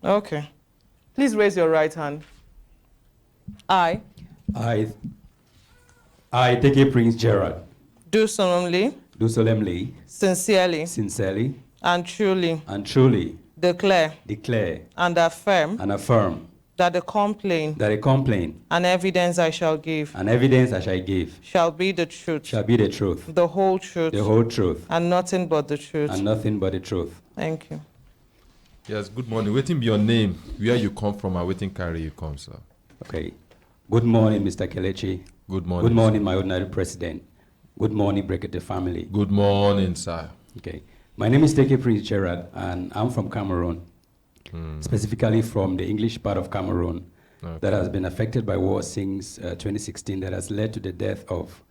Okay. Please raise your right hand. I I, I take a Prince Gerald, do solemnly, do solemnly, sincerely, sincerely, and truly and truly declare declare and affirm and affirm that the complaint that a complaint and evidence I shall give and evidence I shall give shall be the truth, shall be the truth, the whole truth, the whole truth, and nothing but the truth. and nothing but the truth. Thank you. Yes, good morning. Waiting be your name, where you come from, and waiting carry you come, sir. Okay. Good morning, Mr. Kelechi. Good morning. Good morning, my ordinary president. Good morning, Brekete family. Good morning, sir. Okay. My name is Teke Prince Gerald, and I'm from Cameroon, specifically from the English part of Cameroon that has been affected by war since 2016, that has led to the death of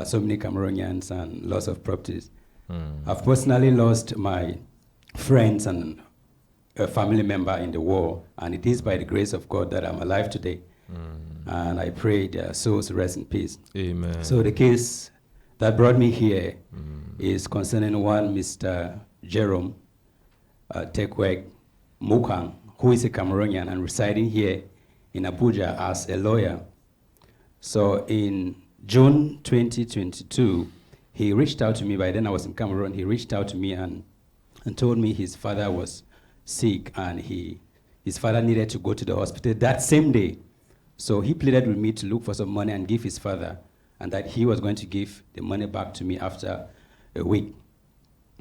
so many Cameroonians and loss of properties. I've personally lost my friends and a family member in the war, and it is by the grace of God that I'm alive today. And I pray their souls rest in peace. Amen. So the case that brought me here is concerning one Mr. Jerome Tekweg Mukang, who is a Cameroonian and residing here in Abuja as a lawyer. So in June 2022, he reached out to me. By then I was in Cameroon. He reached out to me and told me his father was sick and his father needed to go to the hospital that same day. So he pleaded with me to look for some money and give his father, and that he was going to give the money back to me after a week.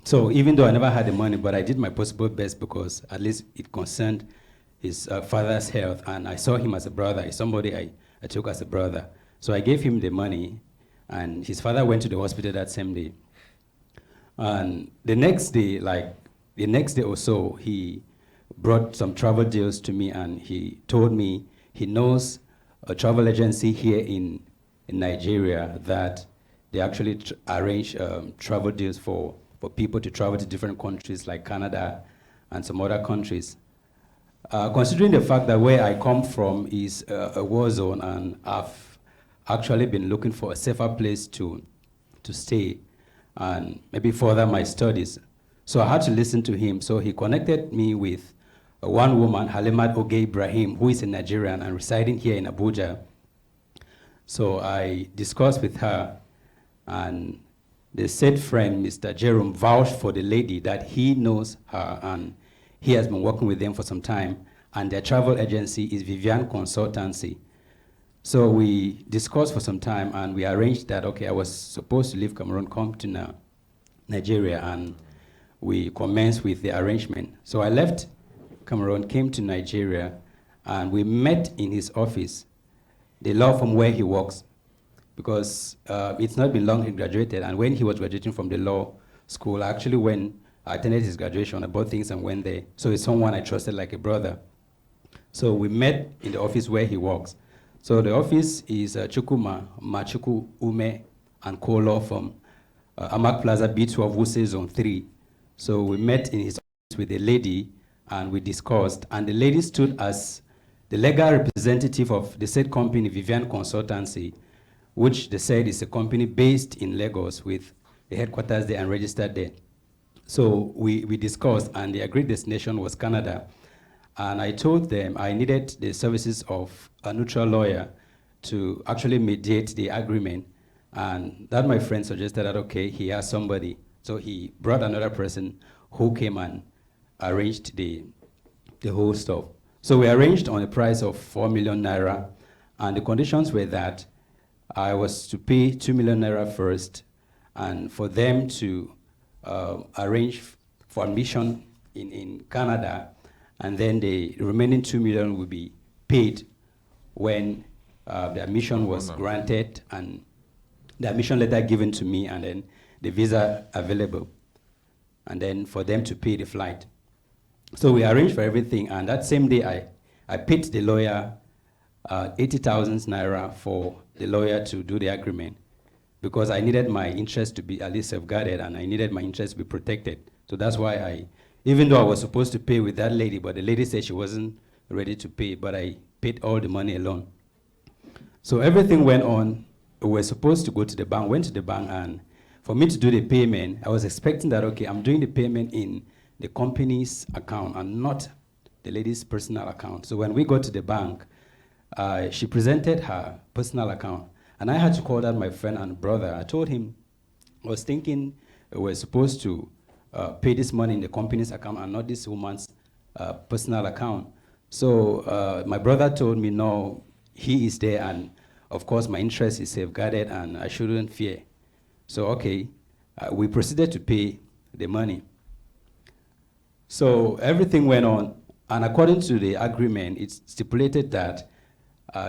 So even though I never had the money, but I did my possible best because at least it concerned his father's health, and I saw him as a brother. He's somebody I took as a brother. So I gave him the money, and his father went to the hospital that same day. And the next day or so, he brought some travel deals to me, and he told me he knows a travel agency here in Nigeria that they actually arrange travel deals for people to travel to different countries like Canada and some other countries. Considering the fact that where I come from is a war zone, and I've actually been looking for a safer place to stay and maybe further my studies. So I had to listen to him. So he connected me with one woman, Halimat Oge Ibrahim, who is a Nigerian and residing here in Abuja. So I discussed with her, and the said friend, Mr. Jerome, vouched for the lady that he knows her, and he has been working with them for some time, and their travel agency is Vivian Consultancy. So we discussed for some time, and we arranged that, okay, I was supposed to leave Cameroon, come to Nigeria, and we commenced with the arrangement. So I left Cameroon, came to Nigeria, and we met in his office, the law firm where he works, because it's not been long he graduated, and when he was graduating from the law school, actually when I attended his graduation, I bought things and went there. So it's someone I trusted like a brother. So we met in the office where he works. So the office is Chukuma, Machuku, Ume, and Co Law Firm, Amak Plaza B12, Wuse Zone 3. So we met in his office with a lady, and we discussed, and the lady stood as the legal representative of the said company, Vivian Consultancy, which they said is a company based in Lagos with the headquarters there and registered there. So we discussed, and the agreed destination was Canada. And I told them I needed the services of a neutral lawyer to actually mediate the agreement. And that my friend suggested that, okay, he has somebody. So he brought another person who came and arranged the whole stuff. So we arranged on a price of 4 million Naira, and the conditions were that I was to pay 2 million Naira first, and for them to arrange for admission in Canada, and then the remaining 2 million will be paid when the admission was granted and the admission letter given to me, and then the visa available, and then for them to pay the flight. So we arranged for everything, and that same day I paid the lawyer 80,000 Naira for the lawyer to do the agreement, because I needed my interest to be at least safeguarded, and I needed my interest to be protected. So that's why even though I was supposed to pay with that lady, but the lady said she wasn't ready to pay, but I paid all the money alone. So everything went on. We were supposed to go to the bank, went to the bank, and for me to do the payment, I was expecting that, okay, I'm doing the payment in the company's account and not the lady's personal account. So when we got to the bank, she presented her personal account. And I had to call out my friend and brother. I told him, I was thinking we're supposed to pay this money in the company's account and not this woman's personal account. So my brother told me, no, he is there, and of course my interest is safeguarded and I shouldn't fear. So okay, we proceeded to pay the money. So everything went on, and according to the agreement, it stipulated that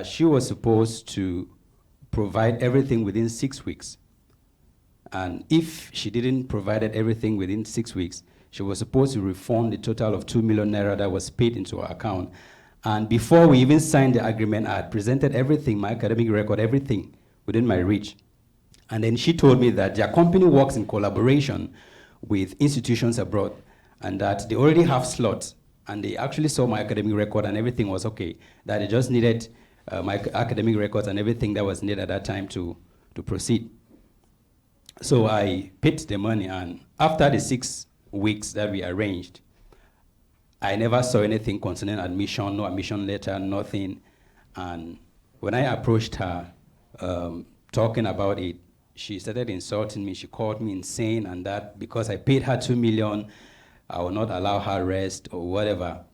she was supposed to provide everything within 6 weeks. And if she didn't provide everything within 6 weeks, she was supposed to refund the total of 2 million naira that was paid into her account. And before we even signed the agreement, I had presented everything, my academic record, everything within my reach. And then she told me that their company works in collaboration with institutions abroad, and that they already have slots, and they actually saw my academic record and everything was okay, that they just needed my academic records and everything that was needed at that time to proceed. So I paid the money, and after the 6 weeks that we arranged, I never saw anything concerning admission, no admission letter, nothing. And when I approached her, talking about it, she started insulting me. She called me insane, and that because I paid her 2 million, I will not allow her rest or whatever.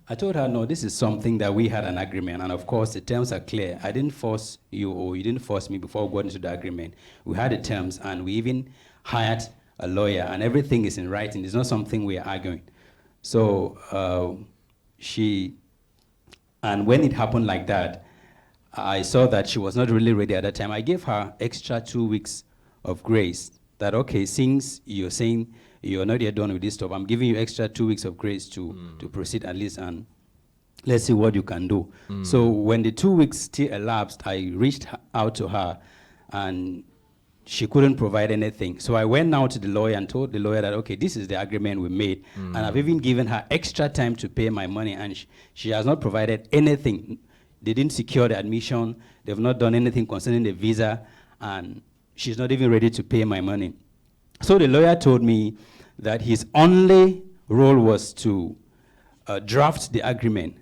I told her, no, this is something that we had an agreement, and of course the terms are clear. I didn't force you, or you didn't force me before we got into the agreement. We had the terms, and we even hired a lawyer, and everything is in writing. It's not something we are arguing. So and when it happened like that, I saw that she was not really ready at that time. I gave her extra 2 weeks of grace, that okay, since you're saying you're not yet done with this stuff, I'm giving you extra 2 weeks of grace to proceed at least, and let's see what you can do. So when the 2 weeks still elapsed, I reached out to her, and she couldn't provide anything. So I went now to the lawyer and told the lawyer that, okay, this is the agreement we made, and I've even given her extra time to pay my money, and she has not provided anything. They didn't secure the admission. They've not done anything concerning the visa, and she's not even ready to pay my money. So the lawyer told me that his only role was to draft the agreement,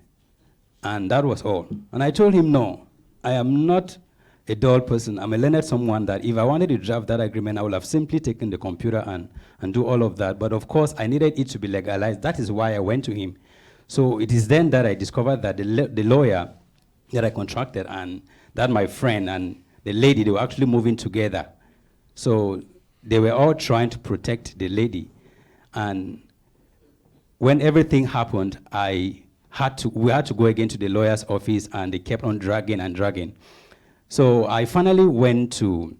and that was all. And I told him, no, I am not a dull person. I'm a learned someone that if I wanted to draft that agreement, I would have simply taken the computer and do all of that. But of course, I needed it to be legalized. That is why I went to him. So it is then that I discovered that the lawyer that I contracted and that my friend and the lady, they were actually moving together. So they were all trying to protect the lady. And when everything happened, we had to go again to the lawyer's office, and they kept on dragging and dragging. So I finally went to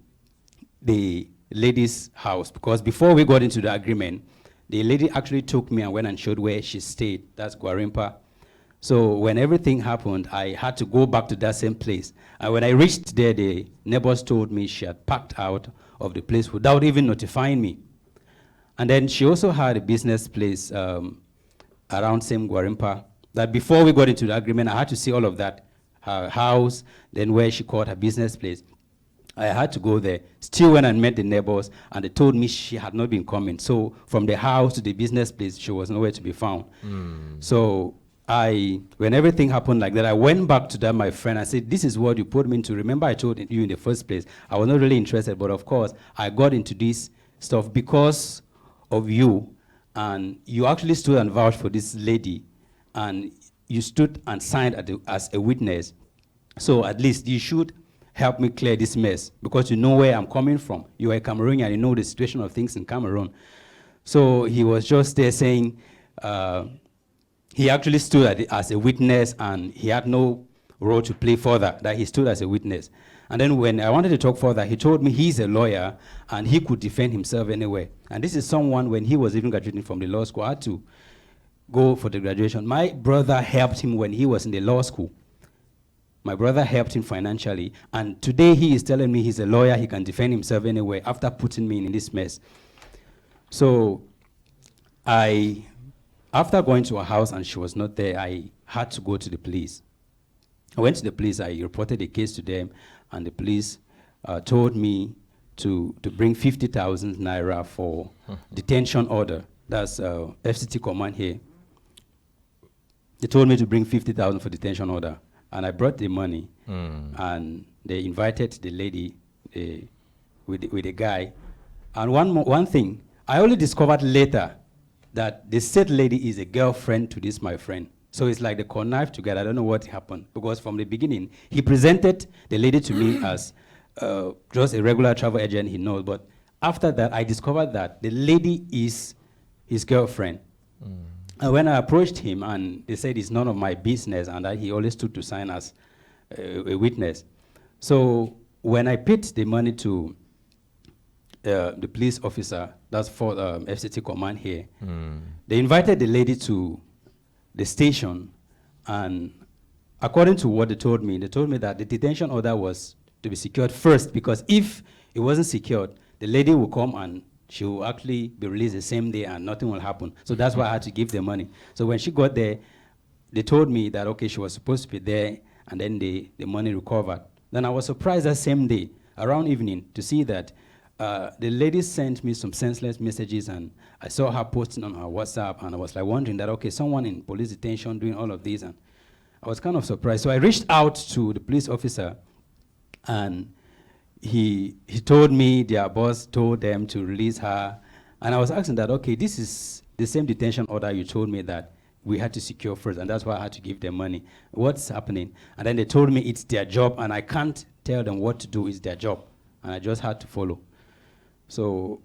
the lady's house, because before we got into the agreement, the lady actually took me and went and showed where she stayed. That's Guarimpa. So when everything happened, I had to go back to that same place. And when I reached there, the neighbors told me she had packed out of the place without even notifying me. And then she also had a business place around same Guarimpa, that before we got into the agreement, I had to see all of that. Her house, then where she called her business place. I had to go there. Still went and met the neighbors, and they told me she had not been coming. So from the house to the business place, she was nowhere to be found. So when everything happened like that, I went back to that, my friend. I said, this is what you put me into. Remember I told you in the first place, I was not really interested, but of course, I got into this stuff because of you, and you actually stood and vouched for this lady, and you stood and signed as a witness. So at least you should help me clear this mess, because you know where I'm coming from. You are a Cameroonian, and you know the situation of things in Cameroon. So he was just there saying, he actually stood as a witness, and he had no role to play further, that he stood as a witness. And then when I wanted to talk further, he told me he's a lawyer, and he could defend himself anyway. And this is someone, when he was even graduating from the law school, had to go for the graduation. My brother helped him when he was in the law school. My brother helped him financially, and today he is telling me he's a lawyer, he can defend himself anyway, after putting me in this mess. So after going to her house and she was not there, I had to go to the police. I went to the police, I reported the case to them, and the police told me to bring 50,000 naira for detention order. That's FCT command here. They told me to bring 50,000 for detention order. And I brought the money, and they invited the lady with the guy. And one thing, I only discovered later that the said lady is a girlfriend to this my friend. So it's like they connived together. I don't know what happened, because from the beginning, he presented the lady to me as just a regular travel agent he knows. But after that, I discovered that the lady is his girlfriend. And when I approached him, and they said it's none of my business, and that he always stood to sign as a witness. So when I paid the money to the police officer, that's for FCT command here, they invited the lady to the station, and according to what they told me that the detention order was to be secured first, because if it wasn't secured, the lady will come and she will actually be released the same day and nothing will happen. So that's why I had to give the money. So when she got there, they told me that, okay, she was supposed to be there, and then the money recovered. Then I was surprised that same day, around evening, to see that the lady sent me some senseless messages, and I saw her posting on her WhatsApp, and I was like wondering that, okay, someone in police detention doing all of this, and I was kind of surprised. So I reached out to the police officer, and he told me their boss told them to release her. And I was asking that, okay, this is the same detention order you told me that we had to secure first, and that's why I had to give them money. What's happening? And then they told me it's their job, and I can't tell them what to do. It's their job, and I just had to follow. So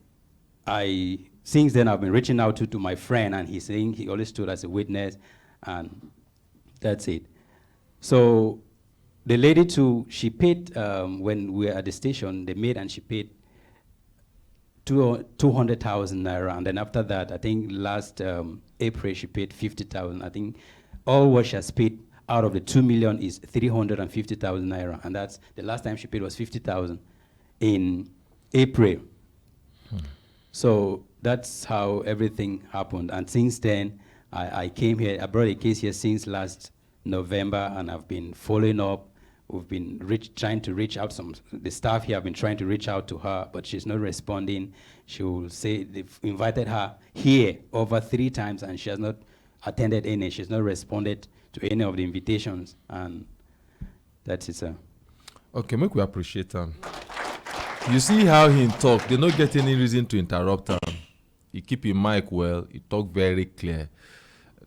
since then, I've been reaching out to my friend, and he's saying he always stood as a witness, and that's it. So the lady too, she paid, when we were at the station, they made, and she paid 200,000 Naira. And then after that, I think last April, she paid 50,000. I think all what she has paid out of the 2 million is 350,000 Naira. And that's the last time she paid was 50,000 in April. So that's how everything happened. And since then, I came here, I brought a case here since last November, and I've been following up. We've been trying to reach out. The staff here have been trying to reach out to her, but she's not responding. She will say they've invited her here over 3 times, and she has not attended any. She's not responded to any of the invitations, and that's it, sir. Okay, make we appreciate him. You see how he talk. They don't get any reason to interrupt him. He keep his mic well. He talk very clear.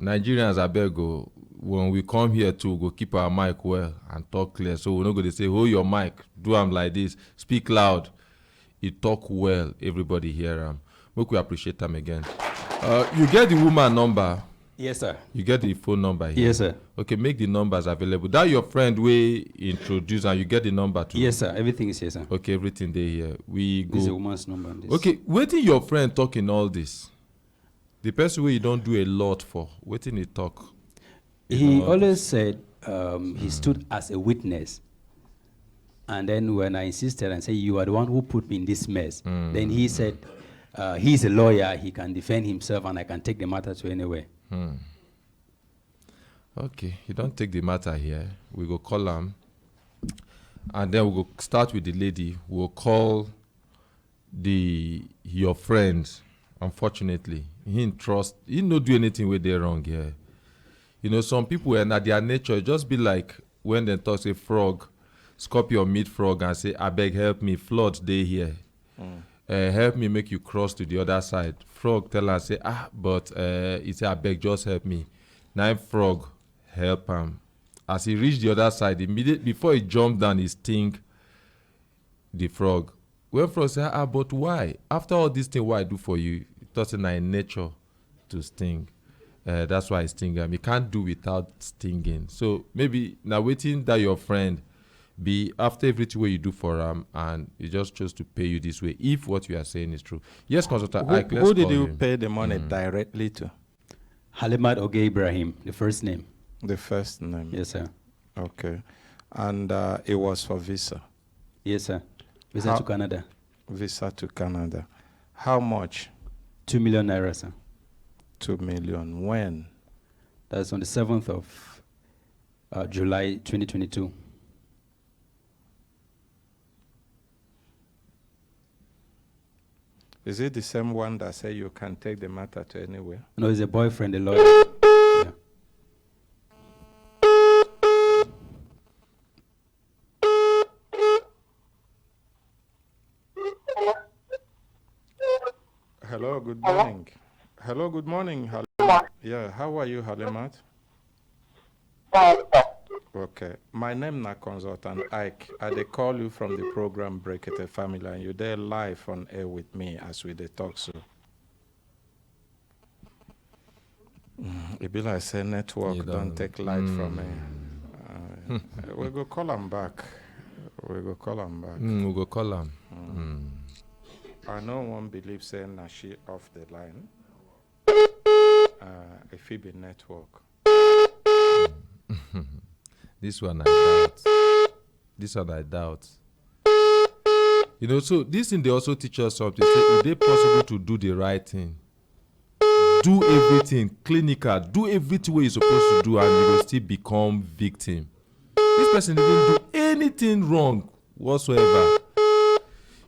Nigerians, I beg go. When we come here to go keep our mic well and talk clear, so we're not going to say, hold your mic, do them like this, speak loud. He talk well, everybody hear him. Make we appreciate them again. You get the woman number? Yes, sir. You get the phone number here? Yes, sir. Okay, make the numbers available. That your friend we introduce, and you get the number too? Yes, sir. Everything is here, sir. Okay, everything they here. We go. This is a woman's number. Okay, waiting your friend talking all this. The person where you don't do a lot for, waiting he talk. He always said he stood as a witness. And then when I insisted and said, you are the one who put me in this mess, then he said, he's a lawyer, he can defend himself, and I can take the matter to anywhere. Okay, you don't take the matter here. We go call him. And then we'll go start with the lady. We'll call your friends. Unfortunately, he no do anything where they're wrong here. You know, some people, and at their nature, just be like when they talk, say, frog, scorpion meet frog, and say, I beg, help me, flood day here. Help me make you cross to the other side. Frog tell her, say, but he say, I beg, just help me. Now frog help him. As he reach the other side, immediately before he jump down, he sting the frog. When frog say, but why? After all this thing, what I do for you, it doesn't in nature to sting. That's why I sting him. He can't do without stinging. So maybe now waiting that your friend be after everything what you do for him, and he just chose to pay you this way, if what you are saying is true. Yes, consultant. Who did you pay the money directly to? Halimat Oge Ibrahim, the first name. The first name? Yes, sir. Okay. And it was for visa? Yes, sir. Visa to Canada. Visa to Canada. How much? 2 million Naira, sir. 2 million. When? That's on the 7th of July 2022. Is it the same one that say you can take the matter to anywhere? No, it's a boyfriend, a lawyer. Yeah. Hello, good morning. Hello, good morning. Yeah, how are you, Halimat? Okay, my name na consultant Ike. I dey call you from the program Brekete Family, and you there live on air with me as we dey talk so. It be like say network don't take light from me. We go call him back. We go call him back. We go call him. I know one believe saying that she off the line. If it be network. This one I doubt. This one I doubt. You know, so this thing they also teach us something. Say, if they possible to do the right thing, do everything clinical, do everything what you're supposed to do, and you will still become victim. This person didn't do anything wrong whatsoever.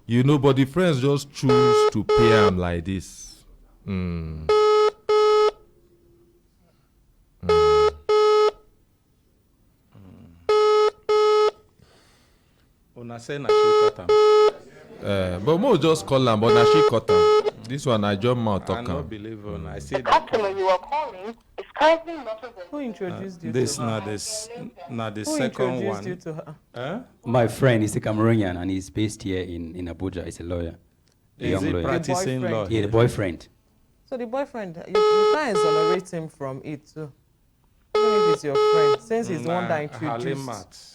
You know, but the friends just choose to pay him like this. Una say na she cut am. But more just call him, but now she cut him. This one I jump out talk I no him. believe on. I see The that. customer you are calling is currently not available. Who introduced you This to her? na the Who second introduced you one. to her? My friend is a Cameroonian and he's based here in Abuja. He's a lawyer. A Is young he lawyer. practicing boyfriend. law? Yeah, the boyfriend. So the boyfriend, you can't exonerate him from it too. Even if it's your friend, since he's the one that introduced.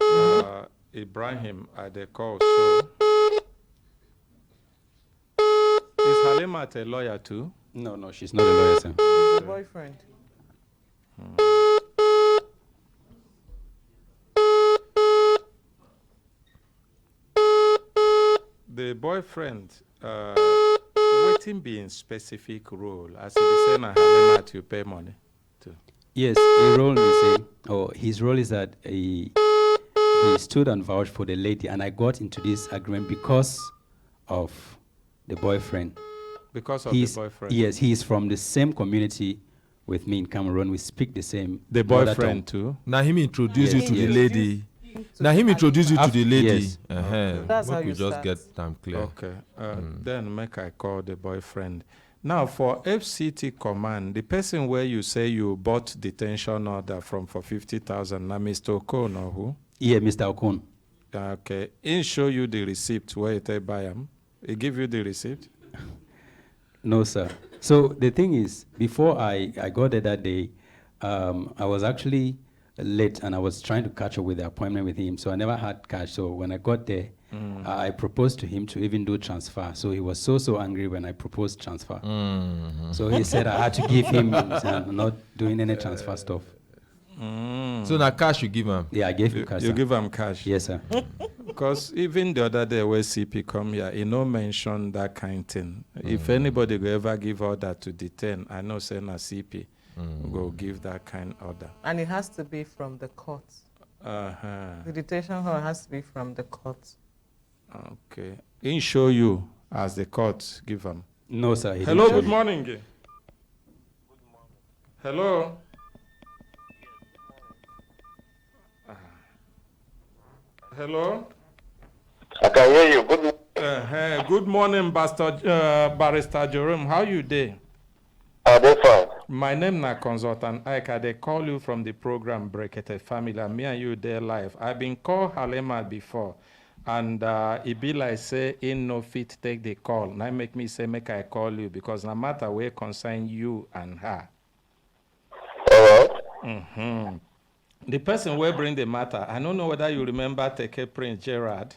Halimat. Ibrahim at the call. So is Halimat a lawyer too? No, she's not a lawyer, sir. The boyfriend. The boyfriend, waiting be in specific role. As if you say na Halimat, you pay money too. Yes, his role is that he stood and vouched for the lady, and I got into this agreement because of the boyfriend. Because of He's, the boyfriend. Yes, he is from the same community with me in Cameroon. We speak the same. The mother boyfriend tongue. too. Now him introduce you Yes, to the yes. lady. Now him introduce you to the lady. Yes. That's how Make we you just start. get them clear. Okay. Then make I call the boyfriend. Now for FCT command, the person where you say you bought detention order from for 50,000, now Mr. Okon or who? Yeah, Mr. Okon. Okay. He show you the receipt where you buy him. He give you the receipt? No, sir. So the thing is, before I got there that day, I was actually late and I was trying to catch up with the appointment with him. So I never had cash. So when I got there, I proposed to him to even do transfer. So he was so angry when I proposed transfer. So he said I had to give him not doing any transfer stuff. So now cash you give him. Yeah, I gave him cash. You sir. give him cash? Yes, sir. Because even the other day where CP come here, he no mention that kind thing. If anybody go ever give order to detain, I know say na CP go give that kind order. And it has to be from the court. The detention order has to be from the court. Okay. He show you as the court give him. No, sir. he Hello, didn't show good me. morning. Hello. Hello. I can hear you. Good Good morning, Barrister Jerome. How you day? they fine. My name na consultant Ike. They call you from the program Brekete Family. And me and you there live. I've been called Halema before. And it be like say, in no fit take the call. Now make me say, make I call you. Because no matter where concern you and her. All right. The person will bring the matter. I don't know whether you remember Teke Prince Gerard.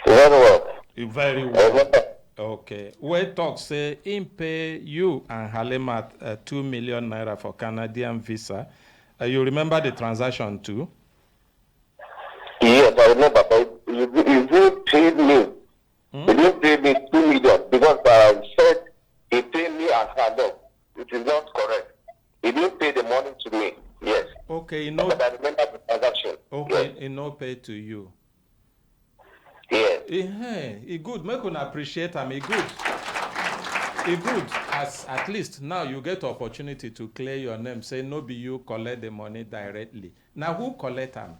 Very well. Very well. Okay. Where talk say him pay you and Halema 2 million naira for Canadian visa. You remember the transaction too? Yes, I remember, but you didn't pay me. You didn't pay me 2 million because I said he paid me as her dog. It is not correct. He didn't pay the money to me. Yes. Okay, But I remember the transaction. Okay, he no pay to you. Yes. He good. Make una appreciate him. He good. He good. As at least now you get opportunity to clear your name. Say no be you collect the money directly. Now who collect him?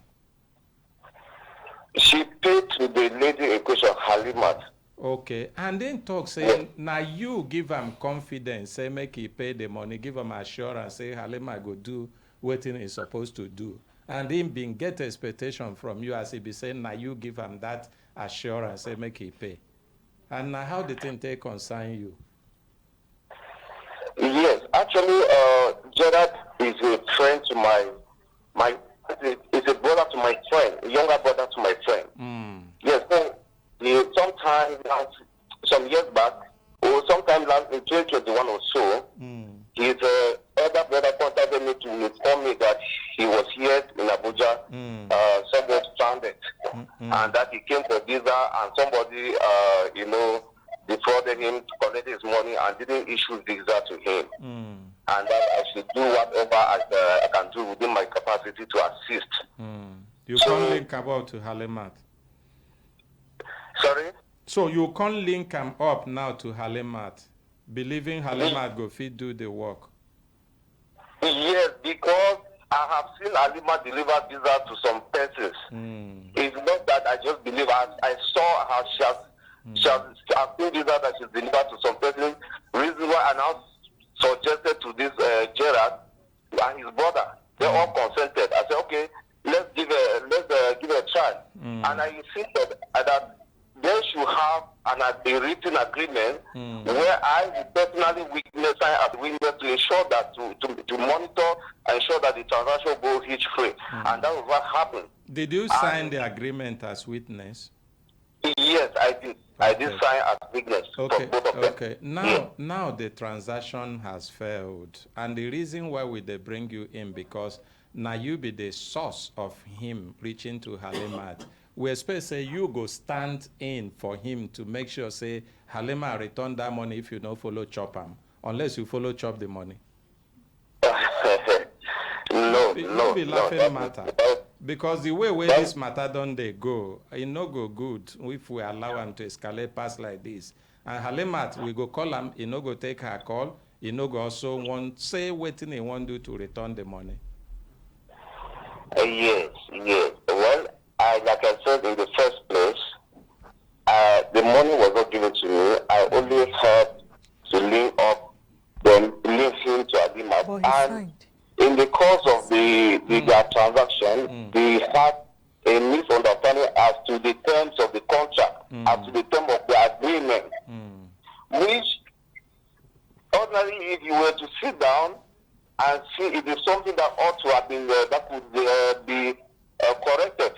She paid to the lady in question, Halimat. Okay, and then talk saying, now you give him confidence, say make he pay the money, give him assurance, say Halima go do what he's supposed to do. And him being get expectation from you as he be saying, now you give him that assurance, say make he pay. And now how the thing take concern you? Yes, actually, Gerard is a friend to is a brother to my friend, a younger brother to my friend. Yes, so sometime some years back, or sometime in 2021 or so, his elder brother contacted me to inform me that he was here in Abuja, somewhere stranded, and that he came for visa, and somebody, defrauded him to collect his money and didn't issue visa to him. And that I should do whatever I can do within my capacity to assist. You can't link about to Halimat. Sorry? So you can't link him up now to Halimat, believing Halimat go fit do the work. Yes, because I have seen Halima deliver visa to some persons. It's not that I just believe. I saw how she has seen visa that she's delivered to some persons. Reason why I now suggested to this Gerard and his brother, they all consented. I said, okay, let's give it a try. And I insisted that they should have a written agreement where I will personally sign as witness to ensure that to monitor and ensure that the transaction goes hitch free. And that was what happened. Did you sign the agreement as witness? Yes, I did. Okay. I did sign as witness for both of them. Okay. Now the transaction has failed, and the reason why we they bring you in because now you be the source of him reaching to Halimat. We expect say you go stand in for him to make sure say Halima return that money if you don't follow chop him, unless you follow chop the money. No, be laughing matter. Because the way this matter don't they go, it no go good if we allow him to escalate past like this. And Halimat, we go call him, he no go take her call, he no go also want say waiting he want do to return the money. Yes. Well, like I said in the first place, the money was not given to me. I only had to link up, then link him to Halima. But he signed. In the course of their transaction, they had a misunderstanding as to the terms of the contract, as to the term of the agreement, which ordinarily, if you were to sit down and see, it is something that ought to have been that would be corrected.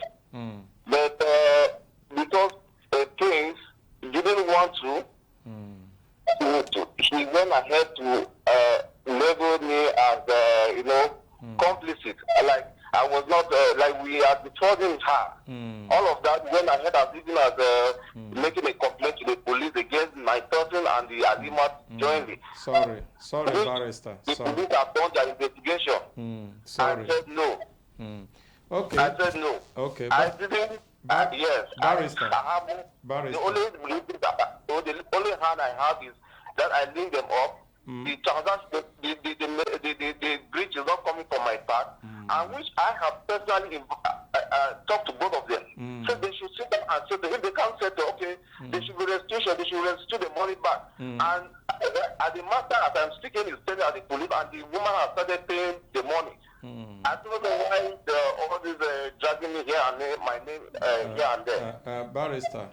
But because things didn't want to, he went ahead to label me as complicit. Like I was not like we are defrauding her. All of that went ahead as even as making a complaint to the police against my person and the Halima jointly. Sorry, barrister. The police have done their investigation. Sorry. I said no. Okay. I said no. Okay. I didn't. Yes. Barrister. The only hand I have is that I link them up. The transaction, the breach is not coming from my part, and which I have personally talked to both of them. So they should sit down and say, if they can't settle, okay, they should be restitution, they should restitute the money back. And at the matter, as I'm speaking, is telling at the police, and the woman has started paying the money. I don't know why all this dragging me here and there, my name here and there. Barrister.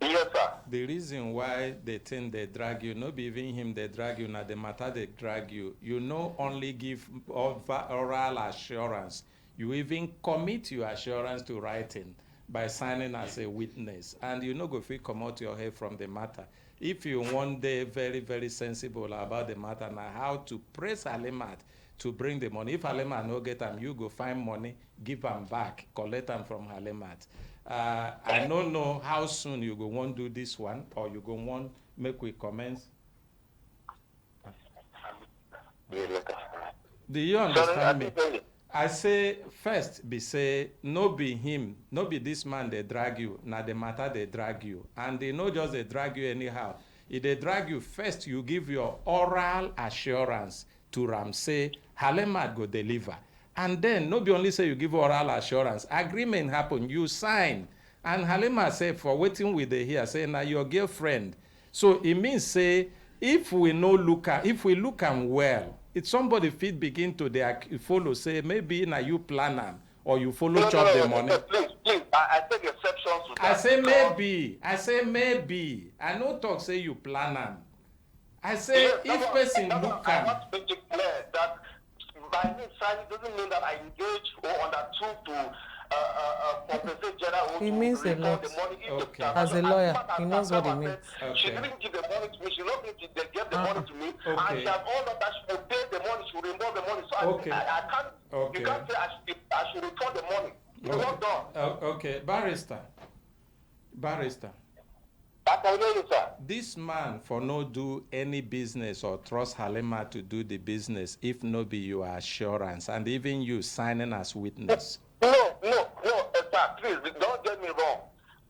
Yes, sir. The reason why they think they drag you, not even him they drag you, now the matter they drag you, you no only give oral assurance, you even commit your assurance to writing by signing as a witness, and you no go free come out your head from the matter. If you one day very, very sensible about the matter, now how to press Halimat to bring the money. If Halimat no get them, you go find money, give them back, collect them from Halimat. I don't know how soon you go want to do this one, or you go want make we commence. Do you understand me? I say first be say no be him, no be this man they drag you, now the matter they drag you. And they no just they drag you anyhow. If they drag you first, you give your oral assurance to Ram, say Halimat go deliver. And then no be only say you give oral assurance, agreement happen, you sign And Halima say for waiting with the here, say now your girlfriend. So it means say if we look am well, if somebody fit begin to follow, say maybe now you plan am or you follow chop the money. Please, I take exception to that. I say maybe. I no talk say you plan am. I say if person look am. I want to make it clear that by me signing doesn't mean that I engage or undertook to compensate Gerald. He means a lot. Okay. As a lawyer, he knows what he means. She didn't give the money to me. She not going to give the money to me. Okay. And she has all of that. She will pay the money. She will reimburse the money. So Okay. I can't. Okay. You can't say I should return the money. It's not done. Okay, barrister. I can hear you, sir. This man for no do any business or trust Halima to do the business if no be your assurance and even you signing as witness. No, sir, please, don't get me wrong.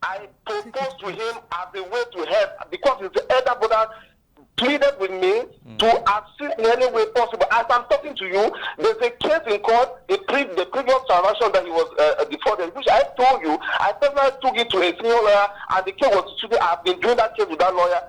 I proposed to him as a way to help because his elder brother pleaded with me to assist in any way possible. As I'm talking to you, there's a case in court, the previous transaction that he was defrauded, which I told you, I personally took it to a senior lawyer, and the case was distributed. I've been doing that case with that lawyer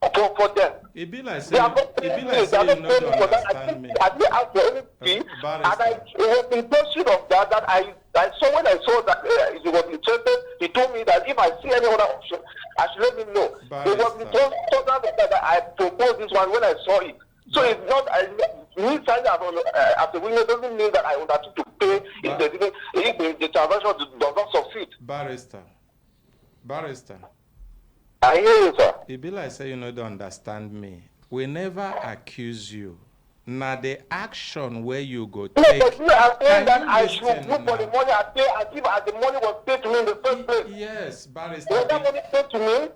for them. It be like say you know to understand me. I didn't ask for any fee, and it was in pursuit of that I saw when I saw that he was interested. He told me that if I see any other option, I should let him know. It was in total that I proposed this one when I saw it. So it's not me signing as a witness doesn't mean that I undertook to pay if the transaction does not succeed. Barrister. I hear you, sir. It be like say you know don't understand me. We never accuse you. Now the action where you go take. No, but you are saying that I should look for the money I pay as if the money was paid to me in the first place. Yes, barrister. Was that money paid to me?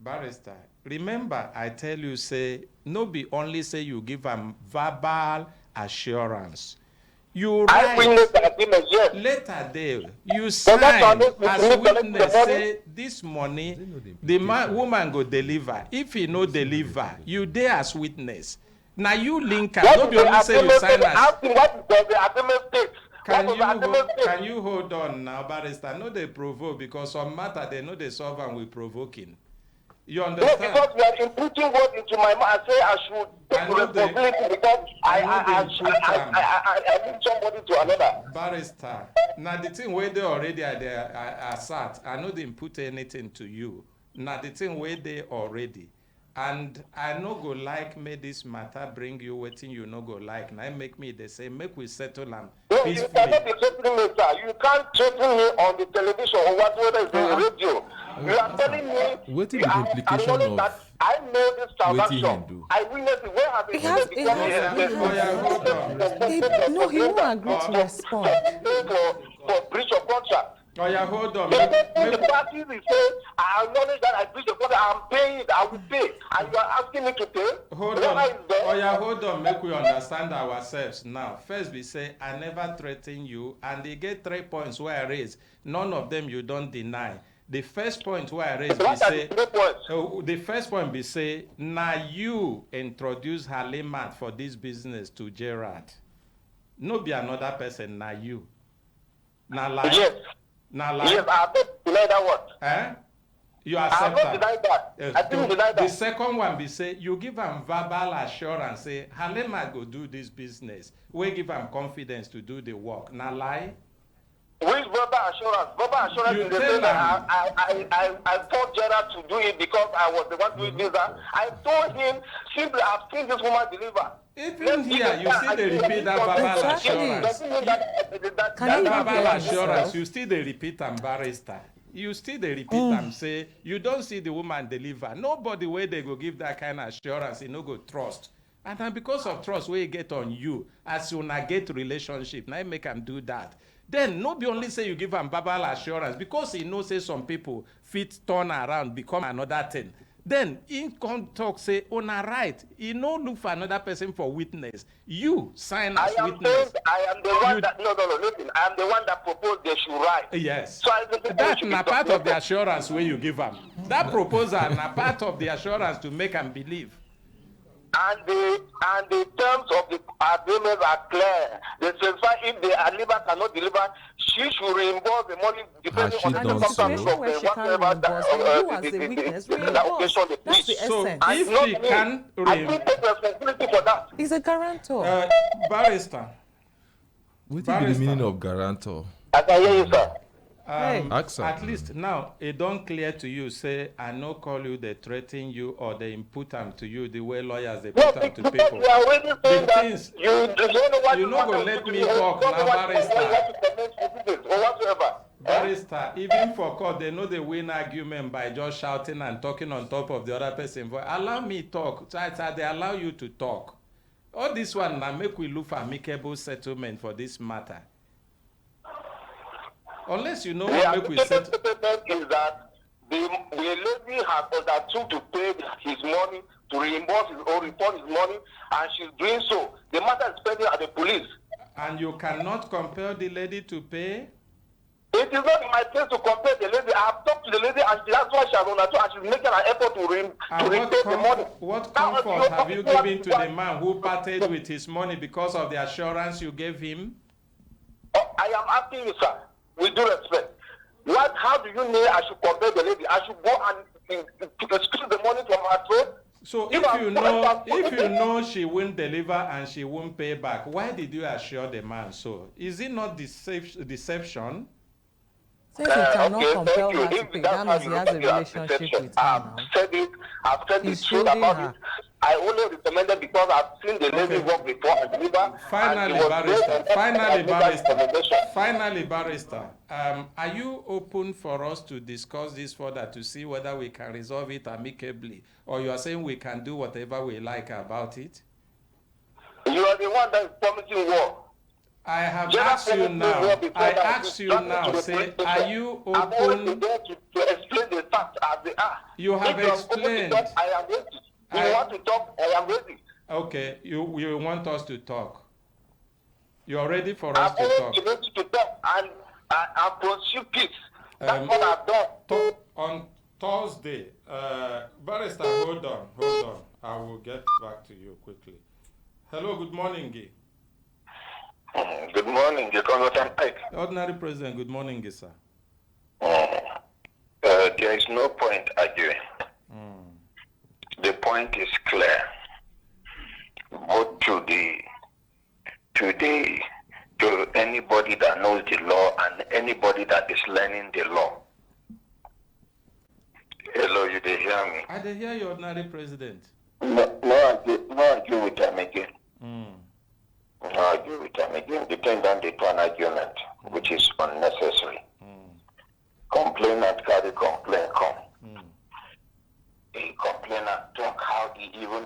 Barrister. Remember, I tell you, say, no be only say you give a verbal assurance. You I witnessed the agreement, yes. later day, you sign as witness, say, this money, the woman go deliver. If he no deliver, you there as witness. Now you link up. Don't be only say you sign as. What does the agreement state? Can you hold on now, barrister? No, they provoke because some matter they know they solve and we provoking. You understand? No, because you are inputting words into my mouth. I say I should take responsibility because I need somebody to another. Barrister. Now the thing where they already are sat, I know they input anything to you. Now the thing where they already. And I no go like me this matter bring you waiting you no go like. Now make me the same. Make we settle them peacefully. You cannot be threatening me, sir. You can't threaten me on the television or whatever is the radio. You are telling me. What is the implication of that I know this transaction. I witnessed it. Where have it No, he won't agree to respond. For breach of contract. Oh yeah, hold on. The parties is saying, I acknowledge that I breached the contract. I'm paying it. I will pay. And you are asking me to pay? Hold on. Oh yeah, hold on. Make we understand ourselves now. First, we say, I never threaten you. And they get 3 points where I raise. None of them you don't deny. The first point where I raise, we say, the first point we say, now you introduce Halima for this business to Gerard. No be another person, now you. Now like. Yes. Now, like, yes, I don't deny that one. You accept I don't deny that. I didn't deny that. The second one be say you give them verbal assurance. Say Halima go do this business. We give them confidence to do the work. Now lie. Which verbal assurance? Verbal assurance is the thing that I told Gerard to do it because I was the one doing this. I told him simply I've seen this woman deliver. Even here, you still they repeat that verbal assurance. That verbal assurance, you still they repeat and barrister. You still they repeat and say, you don't see the woman deliver. Nobody where they go give that kind of assurance, you no go trust. And then because of trust, where you get on you, as you get relationship, now you make them do that. Then no be only say you give them verbal assurance, because he knows say some people fit turn around, become another thing. Then in come talk say on a right, he no look for another person for witness. You sign as witness. I am the one that listen. I am the one that proposed they should write. Yes. So that's not part of the assurance where you give them. That proposal na part of the assurance to make them believe. and the terms of the agreement are clear. They specify if the deliver cannot deliver, she should reimburse the money depending on the circumstances of the That's the So essence. if he can I do take responsibility for that. He's a guarantor. Barrister. What is the meaning of guarantor? I can hear you, sir. At least now it don't clear to you. Say I no call you, they threaten you, or they input them to you the way lawyers they put them to people. You are already saying that things, you not gonna let me talk now, barrister. Or whatsoever. Barrister, even for court, they know they win argument by just shouting and talking on top of the other person. But allow me talk. So they allow you to talk. All this one now make we look for amicable settlement for this matter. Unless you know what make we settle. The is that the lady has undertook to pay his money, to reimburse his or refund his money, and she's doing so. The matter is pending at the police. And you cannot compel the lady to pay? It is not in my place to compel the lady. I have talked to the lady, and that's why she has undertook, and she's making an effort to repay the money. What comfort have you given to the man who parted with his money because of the assurance you gave him? I am asking you, sir, with due respect. How do you know I should compel the lady? I should go and excuse the money from her throat? So if you know she won't deliver and she won't pay back, why did you assure the man so? Is it not deception? Since you cannot compel her to pay, that means he has a relationship with her now. I've said the truth about it. I only recommended because I've seen the lady work before and deliver. Finally, barrister, are you open for us to discuss this further to see whether we can resolve it amicably, or you are saying we can do whatever we like about it? You are the one that is promising war. I have asked you now. I ask you now. Say, are you open? I'm only there to explain the facts as they are. You have explained. I am ready. You want to talk? I am ready. Okay, you want us to talk. You are ready for us to talk. I'm ready to talk and pursue peace. That's what I've done. On Thursday, barrister, hold on. I will get back to you quickly. Hello, good morning, Guy. Good morning, Congressman Pike. Ordinary President, good morning, sir. There is no point arguing. The point is clear. Both to anybody that knows the law and anybody that is learning the law. Hello, you they hear me? I did hear you, Ordinary President. No, argue with them again. No, argue with them again. Depend on the one argument, which is unnecessary. Complainant carry complaint come. The complainant talk how he even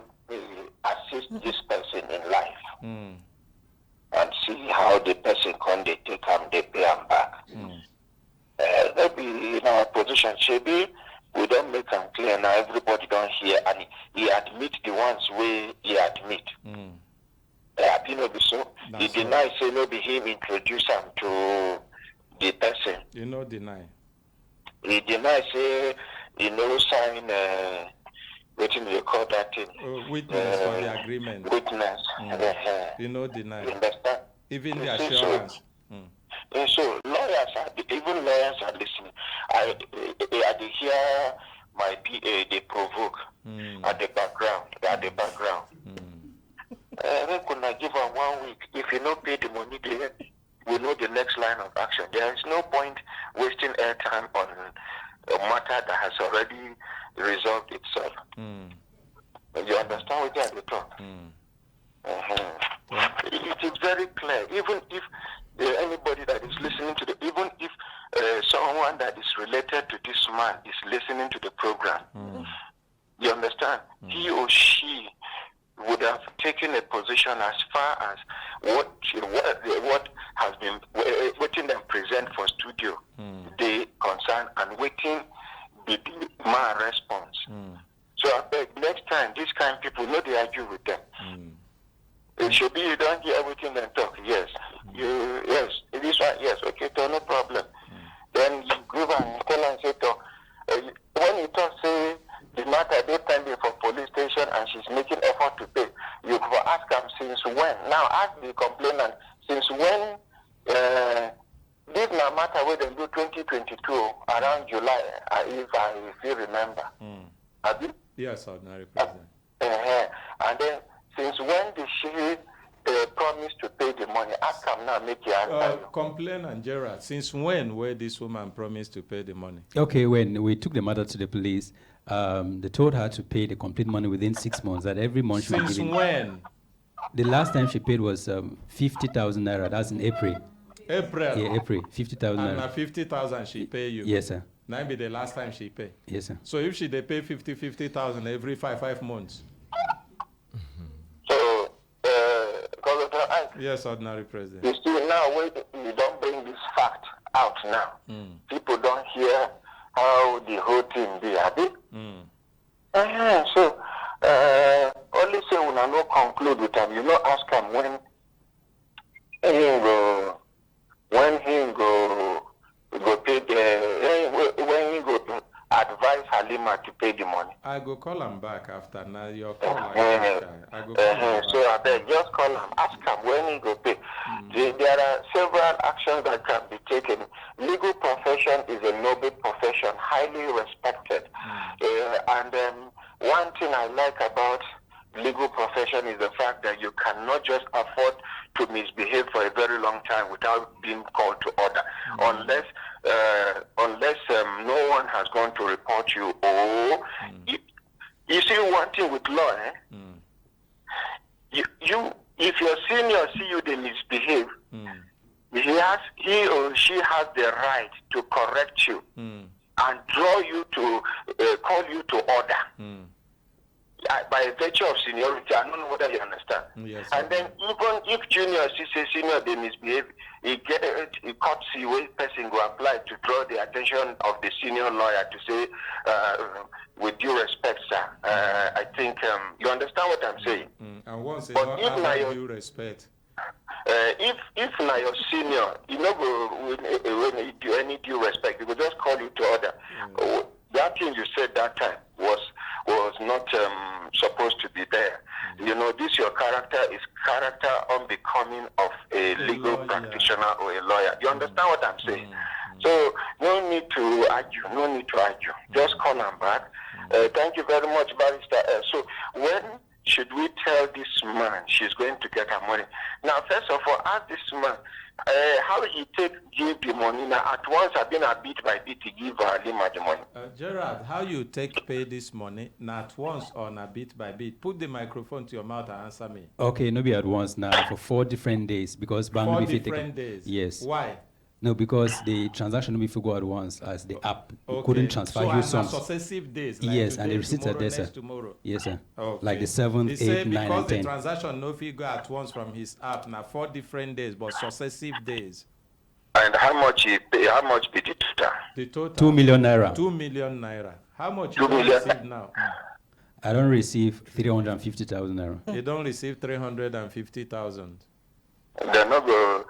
assist this person in life. And see how the person can they take him, they pay him back. Maybe in our position, maybe we don't make him clear now, everybody don't hear, and he admit the ones where he admit. So he deny say maybe him introduce him to the person. You know deny. He deny say he no sign what do you call that thing? Witness for the agreement. Witness. You know deny. You understand? Even the assurance. And so even lawyers are listening. I hear my b.ed they provoke at the background. We could not give her 1 week. If you don't pay the money, we know the next line of action. There is no point wasting airtime on a matter that has already resolved itself. You understand what I'm talking? It is very clear. Even if anybody that is listening to even if someone that is related to this man is listening to the program, you understand? He or she would have taken a position as far as what has been waiting them present for studio, the concern and waiting the man response. So I beg next time this kind of people know they argue with them. It should be you don't hear everything and talk. Yes. Yes. This one, yes, okay, so no problem. Then you give and tell and say when you talk say the matter they pending for police station and she's making effort to pay. ask him since when. Now ask the complainant since when. This na matter where they do 2022 around July, if I still remember. Have you? Yes, Ordinary President. And then since when did she promise to pay the money? Ask him now, make you answer. Complainant Gerard, since when were this woman promised to pay the money? Okay, when we took the matter to the police, they told her to pay the complete money within 6 months, that every month she would give Since when? The last time she paid was 50,000 naira. That's in April. April? Yeah, April, 50,000 And naira. na 50,000 she pay you? Yes, sir. That be the last time she pay? Yes, sir. So if she they pay 50,000 every five months? So, yes, Ordinary President. you see now, when you don't bring this fact out now, people don't hear how the whole thing be, have it? So, only say when I no conclude with him, you know, ask him when he go pay when he go advise Halima to pay the money. I go call him back after now. Your call. I go call him back. So I beg, just call him, ask him when he go pay. There are several actions that can be taken. Legal profession is a noble profession, highly respected. And one thing I like about legal profession is the fact that you cannot just afford to misbehave for a very long time without being called to order, unless no one has gone to report you. Or you see one thing with law, if your senior see you they misbehave, he or she has the right to correct you and draw you to call you to order. By virtue of seniority, I don't know whether you understand. Yes, and then even if junior say senior they misbehave, it courtesy way person go apply to draw the attention of the senior lawyer to say, with due respect, sir, I think you understand what I'm saying. And once they But don't have due respect. If now your senior, you know, when you do any due respect, they will just call you to order. That thing you said that time was not supposed to be there. You know, this your character is character unbecoming of a legal practitioner or a lawyer. You understand what I'm saying? So no need to argue. Just call them back. Thank you very much, Barrister. So when should we tell this man she's going to get her money? Now, first of all, ask this man how he give the money. Now, at once I've been a bit by bit to give Halima the money. Gerard, how you pay this money? Not at once or not bit by bit? Put the microphone to your mouth and answer me. Okay, no be at once now for 4 different days because 4 different days? Yes. Why? No, because the transaction will be go at once as the app couldn't transfer you some. Successive days. Like yes, today, and the receipts are there, sir. Tomorrow. Yes, sir. Okay. Like the 7th, 8th, 9th, and 10th. Because the transaction no figure at once from his app now 4 different days, but successive days. And how much he pay? How much be the total? The total. 2 million naira. 2 million naira. How much 2 you million. receive now? I don't receive 350,000 naira. You don't receive 350,000. They're not go.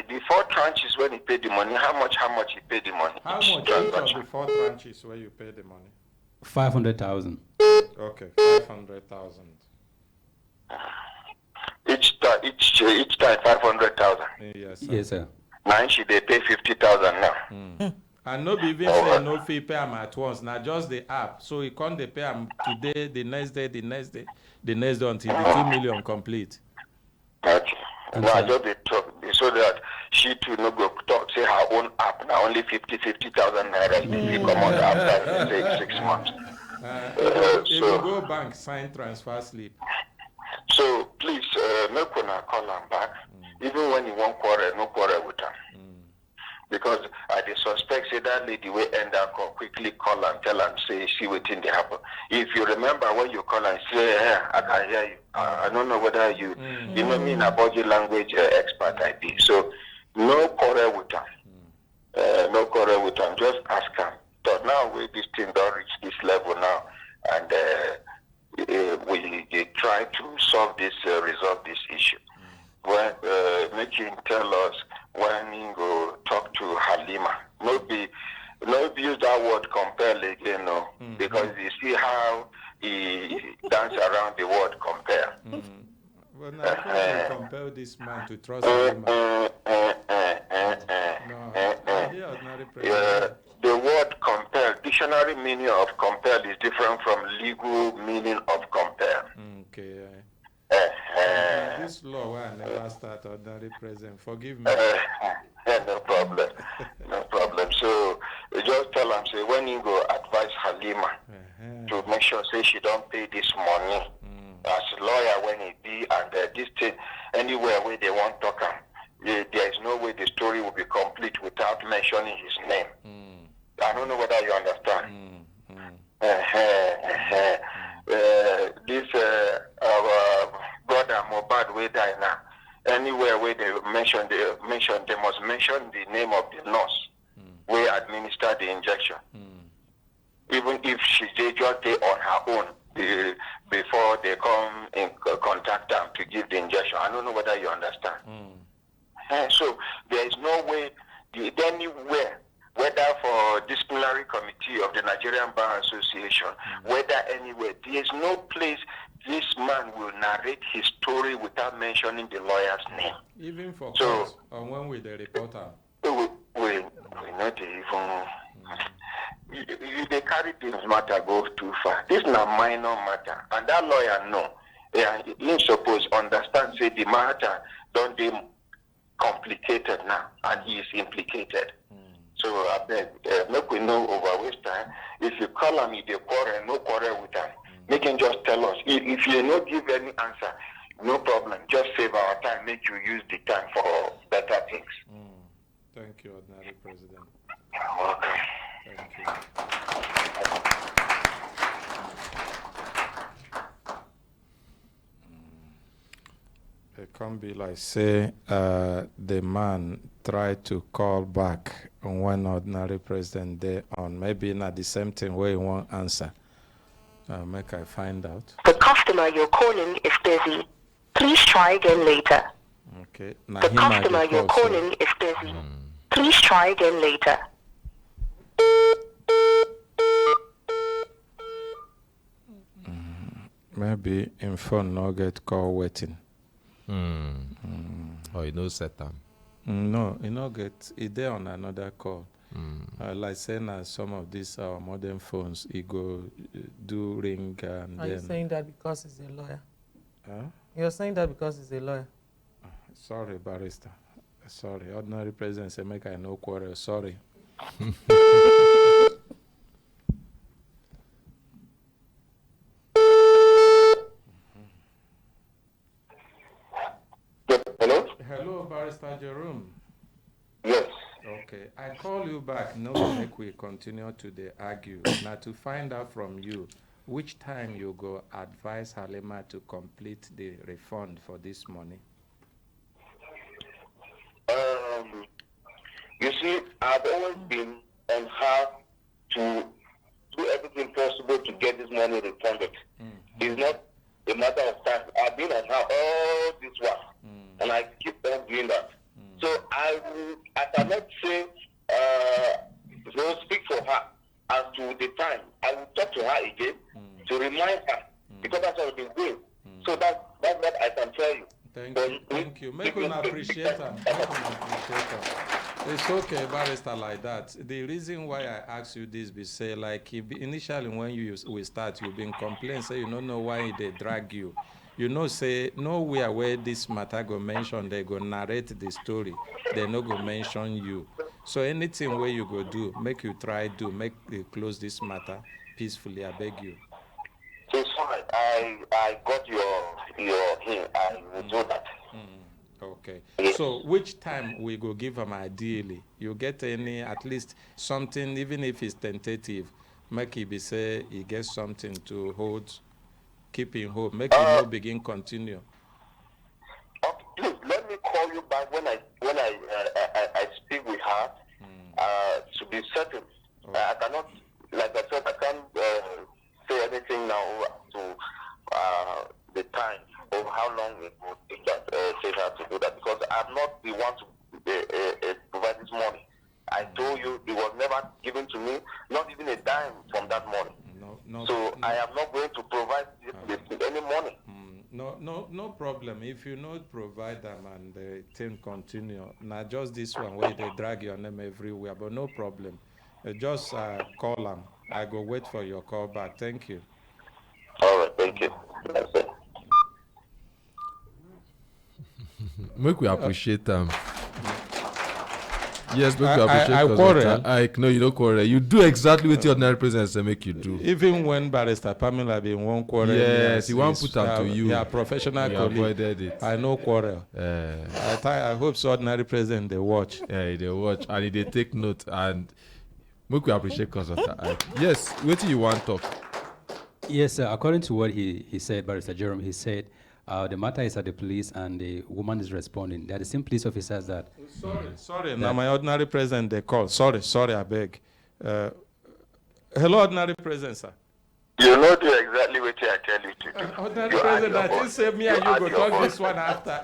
The 4 tranches when he paid the money. How much he paid the money? How much each of the 4 tranches where you pay the money? 500,000. Okay, 500,000. Each time 500,000. Yes, sir. Yes, sir. Now she they pay 50,000 now. And no be even say no fee pay am at once. Now just the app. So you can't pay am today, the next day until the 2 million complete. Okay. No, I just they talk so that she too no go talk say her own app now only 50,000 naira if you come out after 6 months. If you go bank, sign transfer slip. So please make una call him back. Even when you won't quarrel, no quarrel with her. Because I suspect say that lady will end up quickly call and tell and say see what thing they happen. If you remember when you call and say, hey, I can hear you. I don't know whether you know me in a body language expert I be. So no quarrel with her. No quarrel with her. Just ask her. So now this thing don't reach this level now, and we try to solve this, resolve this issue. When make him tell us when he go talk to Halima. No use that word compel again, no. Because you see how he dance around the word compare. Well, now because you compel this man to trust him. No, I hear ordinary president. The word compel, dictionary meaning of compel is different from legal meaning of compel. Okay. This law where I never start ordinary president. Forgive me. No problem. No problem. So you just tell him, say, when you go advise Halima to make sure, say, she don't pay this money as a lawyer when it be, and this thing, anywhere where they want to come, there is no way the story will be complete without mentioning his name. I don't know whether you understand. This our brother Mobad way die now. Anywhere where they must mention the name of the nurse where administer the injection. Even if she just day on her own before they come in contact them to give the injection. I don't know whether you understand. So there is no way anywhere, whether for disciplinary committee of the Nigerian Bar Association, whether anywhere, there is no place this man will narrate his story without mentioning the lawyer's name. Even for court, or when with the reporter. We not even. They carry this matter go too far. This is not minor matter, and that lawyer know. He suppose understand say the matter don't be complicated now, and he is implicated. So I beg, make we no over waste time. If you call him, if you quarrel, no quarrel with him. Make him just tell us. If you not give any answer, no problem. Just save our time. Make you use the time for better things. Thank you, Ordinary President. You're welcome. Thank you. It can't be like say the man tried to call back when Ordinary President there on maybe not the same thing where he won't answer. Make I find out. The customer you're calling is busy. Please try again later. Okay. Now The customer you're calling is busy. Please try again later. Maybe in phone no get call waiting. Oh, you know set them. No, you no get it there on another call. Like saying some of these modern phones, it go do ring and Are then. you saying that because he's a lawyer? Huh? You're saying that because he's a lawyer? Sorry, barrister. Sorry, Ordinary President say make I no quarrel. Sorry. Hello? Hello, Barrister Jerome. Yes. Okay, I call you back. No, make we continue to the argue. Now to find out from you, which time you go advise Halima to complete the refund for this money? You see, I've always been on her to do everything possible to get this money refunded. It's not a matter of time. I've been on her all this while, and I keep on doing that. So I cannot say, speak for her as to the time. I will talk to her again to remind her, because that's what I've been doing. So that's what I can tell you. Thank you. Make one appreciate her. It's okay, barrister, like that. The reason why I ask you this be say, like, initially when we start, you've been complaining, say you don't know why they drag you. You know, say, nowhere where this matter go mention, they go narrate the story. They no go mention you. So anything where you go do, make you try do, make you close this matter peacefully, I beg you. It's fine. I got your hint. I will do that. Okay. So which time we go give them ideally? You get any, at least something, even if it's tentative, make it be say he gets something to hold, keep in hope, make it no begin continue. Okay, please let me call you back when I speak with her to be certain. I cannot, like I said, I can't say anything now to the time or how long it would take that say her to do that, because I'm not the one to provide this money. I told you it was never given to me, not even a dime from that money. So I am not going to provide this any money. No problem. If you not provide them and the thing continue, now just this one where they drag your name everywhere, but no problem. Just call them. I go wait for your call back. Thank you. All right, thank you. That's it. Make we appreciate them. Yes, make we I appreciate quarrel. No, you don't quarrel. You do exactly what the ordinary president say make you do. Even when Barrister Pamela been one quarrel. Yes, he won't put them to you. Yeah, professional You colleague. avoided it. I know quarrel. I hope so ordinary president they watch. Yeah, they watch and they take note and make we appreciate consultant. Yes, what do you want to talk? Yes, sir. According to what he said, Barrister Jerome, he said the matter is at the police and the woman is responding. They are the same police officers that... Sorry. Now my ordinary president they call. Sorry, I beg. Hello, ordinary president, sir. You know do exactly what I tell you to do. Ordinary president, I think say me and you go talk this one after.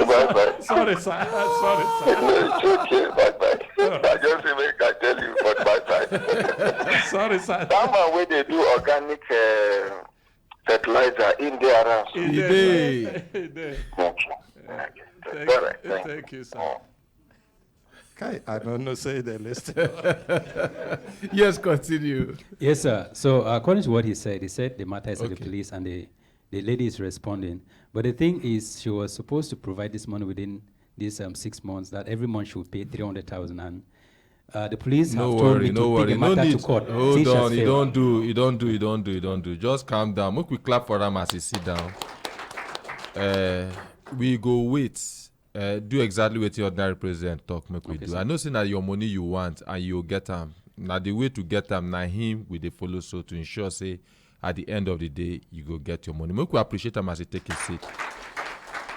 Bye-bye. Sorry, sir. It's okay. Bye-bye. I just make I tell you, but bye-bye. Sorry, sir. That man where they do organic fertilizer in there around. Thank you, sir. I don't know, say the list. Yes, continue. Yes, sir. So according to what he said the matter is at the police and the lady is responding. But the thing is, she was supposed to provide this money within these 6 months, that every month she would pay 300,000. And the police have told me to take the matter to court. Hold on, you don't do. Just calm down. Make we clap for them as he sit down. We go wait. Do exactly what the ordinary president talk. Make we do. Sir. I know saying that your money you want and you get them. Now the way to get them, now him with the follow so to ensure say at the end of the day you go get your money. Make we appreciate him as he take his seat.